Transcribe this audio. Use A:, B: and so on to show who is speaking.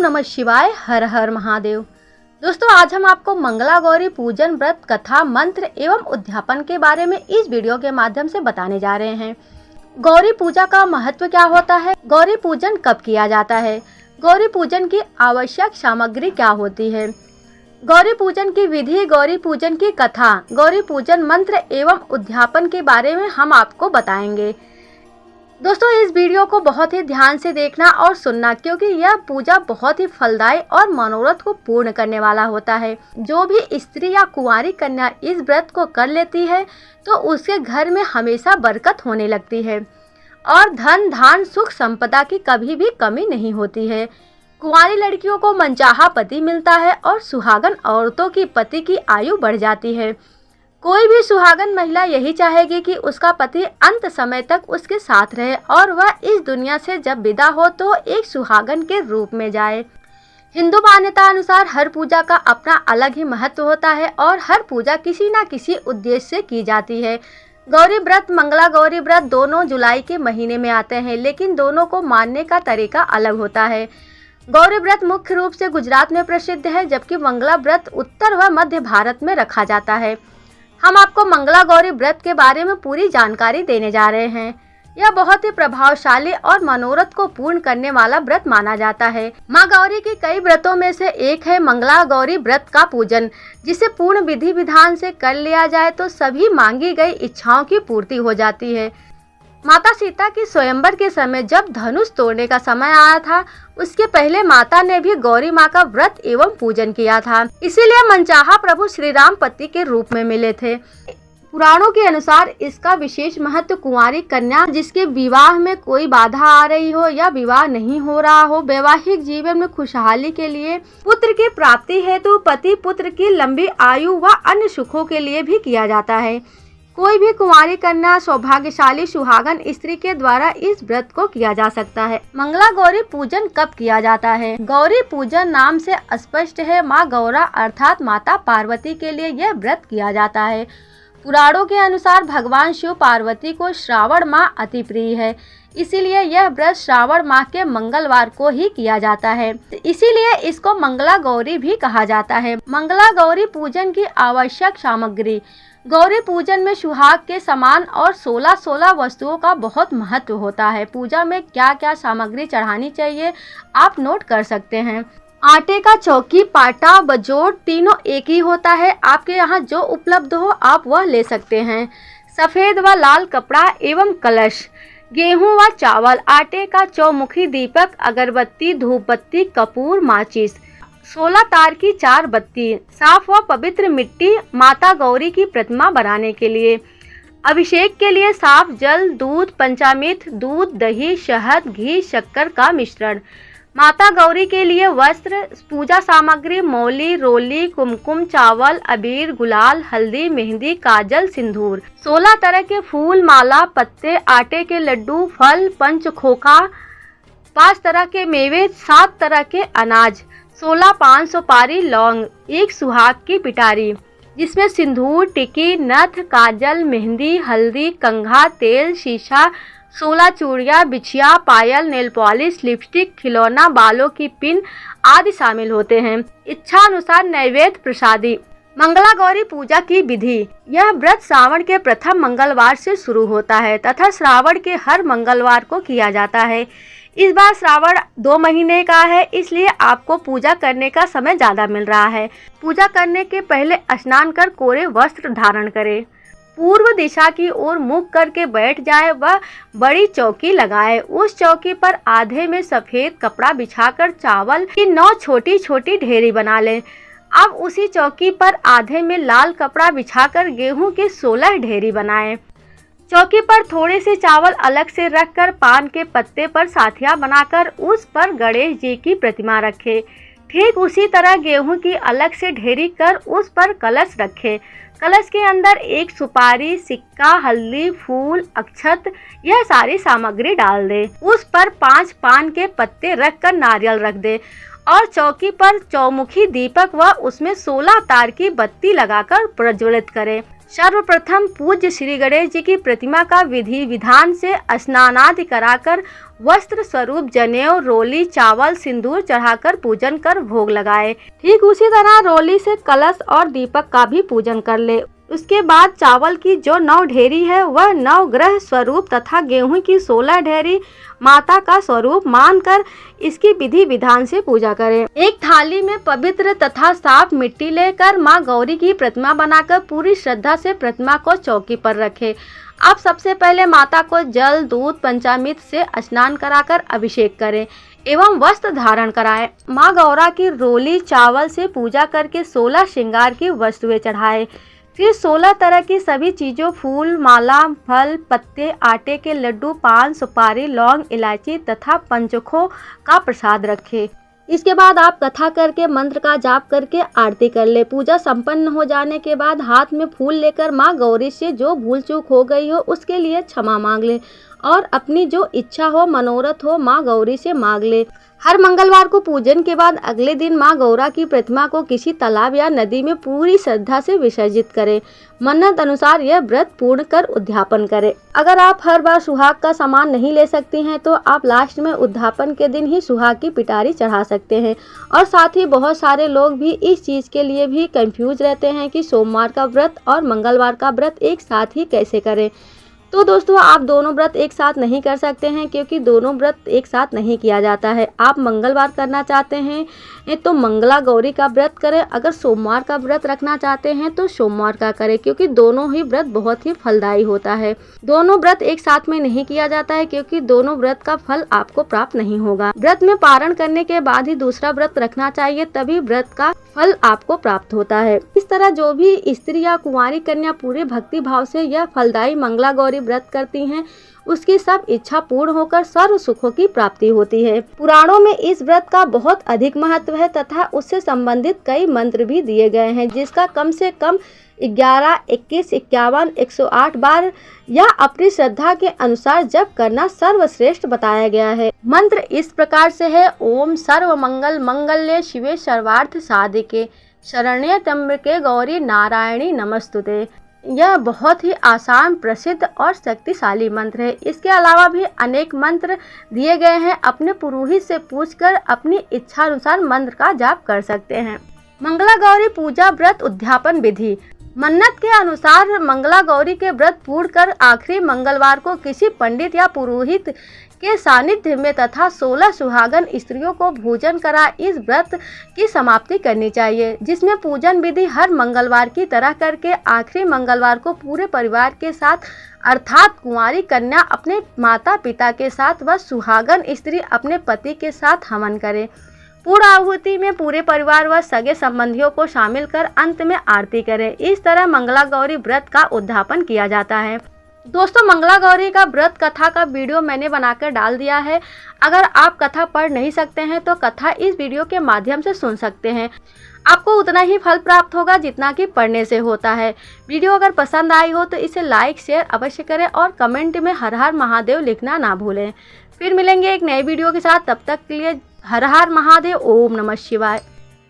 A: नमः शिवाय, हर हर महादेव। दोस्तों, आज हम आपको मंगला गौरी पूजन व्रत कथा मंत्र एवं उद्यापन के बारे में इस वीडियो के माध्यम से बताने जा रहे हैं। गौरी पूजा का महत्व क्या होता है, गौरी पूजन कब किया जाता है, गौरी पूजन की आवश्यक सामग्री क्या होती है, गौरी पूजन की विधि, गौरी पूजन की कथा, गौरी पूजन मंत्र एवं उद्यापन के बारे में हम आपको बताएंगे। दोस्तों, इस वीडियो को बहुत ही ध्यान से देखना और सुनना, क्योंकि यह पूजा बहुत ही फलदायी और मनोरथ को पूर्ण करने वाला होता है। जो भी स्त्री या कुंवारी कन्या इस व्रत को कर लेती है तो उसके घर में हमेशा बरकत होने लगती है और धन धान सुख संपदा की कभी भी कमी नहीं होती है। कुंवारी लड़कियों को मनचाहा पति मिलता है और सुहागन औरतों की पति की आयु बढ़ जाती है। कोई भी सुहागन महिला यही चाहेगी कि उसका पति अंत समय तक उसके साथ रहे और वह इस दुनिया से जब विदा हो तो एक सुहागन के रूप में जाए। हिंदू मान्यता अनुसार हर पूजा का अपना अलग ही महत्व होता है और हर पूजा किसी न किसी उद्देश्य से की जाती है। गौरी व्रत, मंगला गौरी व्रत दोनों जुलाई के महीने में आते हैं, लेकिन दोनों को मानने का तरीका अलग होता है। गौरी व्रत मुख्य रूप से गुजरात में प्रसिद्ध है, जबकि मंगला व्रत उत्तर व मध्य भारत में रखा जाता है। हम आपको मंगला गौरी व्रत के बारे में पूरी जानकारी देने जा रहे हैं। यह बहुत ही प्रभावशाली और मनोरथ को पूर्ण करने वाला व्रत माना जाता है। माँ गौरी के कई व्रतों में से एक है मंगला गौरी व्रत का पूजन, जिसे पूर्ण विधि विधान से कर लिया जाए तो सभी मांगी गई इच्छाओं की पूर्ति हो जाती है। माता सीता की स्वयंवर के समय जब धनुष तोड़ने का समय आया था, उसके पहले माता ने भी गौरी माँ का व्रत एवं पूजन किया था। इसीलिए मनचाहा प्रभु श्री राम पति के रूप में मिले थे। पुराणों के अनुसार इसका विशेष महत्व कुंवारी कन्या जिसके विवाह में कोई बाधा आ रही हो या विवाह नहीं हो रहा हो, वैवाहिक जीवन में खुशहाली के लिए, पुत्र की प्राप्ति हेतु पति पुत्र की लंबी आयु व अन्य सुखों के लिए भी किया जाता है। कोई भी कुंवारी कन्या सौभाग्यशाली सुहागन स्त्री के द्वारा इस व्रत को किया जा सकता है। मंगला गौरी पूजन कब किया जाता है? गौरी पूजन नाम से स्पष्ट है, माँ गौरा अर्थात माता पार्वती के लिए यह व्रत किया जाता है। पुराणों के अनुसार भगवान शिव पार्वती को श्रावण माह अति प्रिय है, इसीलिए यह व्रत श्रावण माह के मंगलवार को ही किया जाता है। इसीलिए इसको मंगला गौरी भी कहा जाता है। मंगला गौरी पूजन की आवश्यक सामग्री। गौरी पूजन में सुहाग के समान और 16 वस्तुओं का बहुत महत्व होता है। पूजा में क्या क्या सामग्री चढ़ानी चाहिए आप नोट कर सकते हैं। आटे का चौकी, पाटा, बजोड़ तीनों एक ही होता है। आपके यहाँ जो उपलब्ध हो आप वह ले सकते हैं। सफ़ेद व लाल कपड़ा एवं कलश, गेहूं व चावल, आटे का चौमुखी दीपक, अगरबत्ती, धूपबत्ती, कपूर, माचिस, 16 तार की 4 बत्ती, साफ व पवित्र मिट्टी माता गौरी की प्रतिमा बनाने के लिए, अभिषेक के लिए साफ जल, दूध, पंचामृत, दूध, दही, शहद, घी, शक्कर का मिश्रण, माता गौरी के लिए वस्त्र, पूजा सामग्री, मौली, रोली, कुमकुम, चावल, अबीर, गुलाल, हल्दी, मेहंदी, काजल, सिंदूर, 16 तरह के फूल, माला, पत्ते, आटे के लड्डू, फल, पंच खोखा, 5 तरह के मेवे, 7 तरह के अनाज, 16 पान सुपारी, लौंग, एक सुहाग की पिटारी जिसमें सिंदूर, टिकी, नथ, काजल, मेहंदी, हल्दी, कंघा, तेल, शीशा, 16 चूड़ियाँ, बिछिया, पायल, नेल पॉलिश, लिपस्टिक, खिलौना, बालों की पिन आदि शामिल होते हैं। इच्छा अनुसार नैवेद्य प्रसादी। मंगला गौरी पूजा की विधि। यह व्रत श्रावण के प्रथम मंगलवार से शुरू होता है तथा श्रावण के हर मंगलवार को किया जाता है। इस बार श्रावण 2 महीने का है, इसलिए आपको पूजा करने का समय ज़्यादा मिल रहा है। पूजा करने के पहले स्नान कर कोरे वस्त्र धारण करें, पूर्व दिशा की ओर मुख करके बैठ जाए व बड़ी चौकी लगाए। उस चौकी पर आधे में सफ़ेद कपड़ा बिछाकर चावल की 9 छोटी छोटी ढेरी बना लें। अब उसी चौकी पर आधे में लाल कपड़ा बिछाकर गेहूं की 16 ढेरी बनाएं। चौकी पर थोड़े से चावल अलग से रखकर पान के पत्ते पर साथिया बनाकर उस पर गणेश जी की प्रतिमा रखें। ठीक उसी तरह गेहूं की अलग से ढेरी कर उस पर कलश रखें। कलश के अंदर एक सुपारी, सिक्का, हल्दी, फूल, अक्षत यह सारी सामग्री डाल दें। उस पर 5 पान के पत्ते रखकर नारियल रख दें और चौकी पर चौमुखी दीपक व उसमें 16 तार की बत्ती लगाकर प्रज्वलित करें। सर्वप्रथम पूज्य श्री गणेश जी की प्रतिमा का विधि विधान से स्नानादि कराकर वस्त्र स्वरूप जनेऊ, रोली, चावल, सिंदूर चढ़ाकर पूजन कर भोग लगाए। ठीक उसी तरह रोली से कलश और दीपक का भी पूजन कर ले। उसके बाद चावल की जो 9 ढेरी है वह 9 ग्रह स्वरूप तथा गेहूं की 16 ढेरी माता का स्वरूप मानकर इसकी विधि विधान से पूजा करें। एक थाली में पवित्र तथा साफ मिट्टी लेकर माँ गौरी की प्रतिमा बनाकर पूरी श्रद्धा से प्रतिमा को चौकी पर रखें। अब सबसे पहले माता को जल, दूध, पंचामृत से स्नान कराकर अभिषेक करें एवं वस्त्र धारण कराएं। माँ गौरा की रोली चावल से पूजा करके 16 श्रृंगार की वस्तुएं चढ़ाएं। फिर 16 तरह की सभी चीज़ों, फूल, माला, फल, पत्ते, आटे के लड्डू, पान, सुपारी, लौंग, इलायची तथा पंचखों का प्रसाद रखें। इसके बाद आप कथा करके मंत्र का जाप करके आरती कर ले। पूजा संपन्न हो जाने के बाद हाथ में फूल लेकर माँ गौरी से जो भूल चूक हो गई हो उसके लिए क्षमा मांग ले और अपनी जो इच्छा हो, मनोरथ हो, माँ गौरी से मांग ले। हर मंगलवार को पूजन के बाद अगले दिन माँ गौरा की प्रतिमा को किसी तालाब या नदी में पूरी श्रद्धा से विसर्जित करें। मन्नत अनुसार यह व्रत पूर्ण कर उद्यापन करें। अगर आप हर बार सुहाग का सामान नहीं ले सकती हैं तो आप लास्ट में उद्यापन के दिन ही सुहाग की पिटारी चढ़ा सकते हैं। और साथ ही बहुत सारे लोग भी इस चीज़ के लिए भी कंफ्यूज रहते हैं कि सोमवार का व्रत और मंगलवार का व्रत एक साथ ही कैसे करें। तो दोस्तों, आप दोनों व्रत एक साथ नहीं कर सकते हैं क्योंकि दोनों व्रत एक साथ नहीं किया जाता है। आप मंगलवार करना चाहते हैं तो मंगला गौरी का व्रत करें। अगर सोमवार का व्रत रखना चाहते हैं तो सोमवार का करें क्योंकि दोनों ही व्रत बहुत ही फलदायी होता है। दोनों व्रत एक साथ में नहीं किया जाता है क्योंकि दोनों व्रत का फल आपको प्राप्त नहीं होगा। व्रत में पारण करने के बाद ही दूसरा व्रत रखना चाहिए, तभी व्रत का फल आपको प्राप्त होता है। इस तरह जो भी स्त्री या कुंवारी कन्या पूरे भक्ति भाव से यह फलदायी मंगला गौरी व्रत करती हैं, उसकी सब इच्छा पूर्ण होकर सर्व सुखों की प्राप्ति होती है। पुराणों में इस व्रत का बहुत अधिक महत्व है तथा उससे संबंधित कई मंत्र भी दिए गए हैं जिसका कम से कम 11, 21, 51, 108 बार या अपनी श्रद्धा के अनुसार जप करना सर्वश्रेष्ठ बताया गया है। मंत्र इस प्रकार से है: ओम सर्व मंगल मंगल्ये शिवे सर्वार्थ साधिके शरण्ये त्र्यंबके गौरी नारायणी नमस्तुते। यह बहुत ही आसान, प्रसिद्ध और शक्तिशाली मंत्र है। इसके अलावा भी अनेक मंत्र दिए गए हैं। अपने पुरोहित से पूछकर अपनी इच्छा अनुसार मंत्र का जाप कर सकते हैं। मंगला गौरी पूजा व्रत उद्यापन विधि। मन्नत के अनुसार मंगला गौरी के व्रत पूर्ण कर आखिरी मंगलवार को किसी पंडित या पुरोहित के सानिध्य में तथा 16 सुहागन स्त्रियों को भोजन करा इस व्रत की समाप्ति करनी चाहिए, जिसमें पूजन विधि हर मंगलवार की तरह करके आखिरी मंगलवार को पूरे परिवार के साथ अर्थात कुंवारी कन्या अपने माता पिता के साथ व सुहागन स्त्री अपने पति के साथ हवन करे। पूर्ण आहुति में पूरे परिवार व सगे संबंधियों को शामिल कर अंत में आरती करें। इस तरह मंगला गौरी व्रत का उद्यापन किया जाता है। दोस्तों, मंगला गौरी का व्रत कथा का वीडियो मैंने बनाकर डाल दिया है। अगर आप कथा पढ़ नहीं सकते हैं तो कथा इस वीडियो के माध्यम से सुन सकते हैं। आपको उतना ही फल प्राप्त होगा जितना कि पढ़ने से होता है। वीडियो अगर पसंद आई हो तो इसे लाइक शेयर अवश्य करें और कमेंट में हर हर महादेव लिखना ना भूलें। फिर मिलेंगे एक नए वीडियो के साथ, तब तक के लिए हर हर महादेव। ओम नमः शिवाय।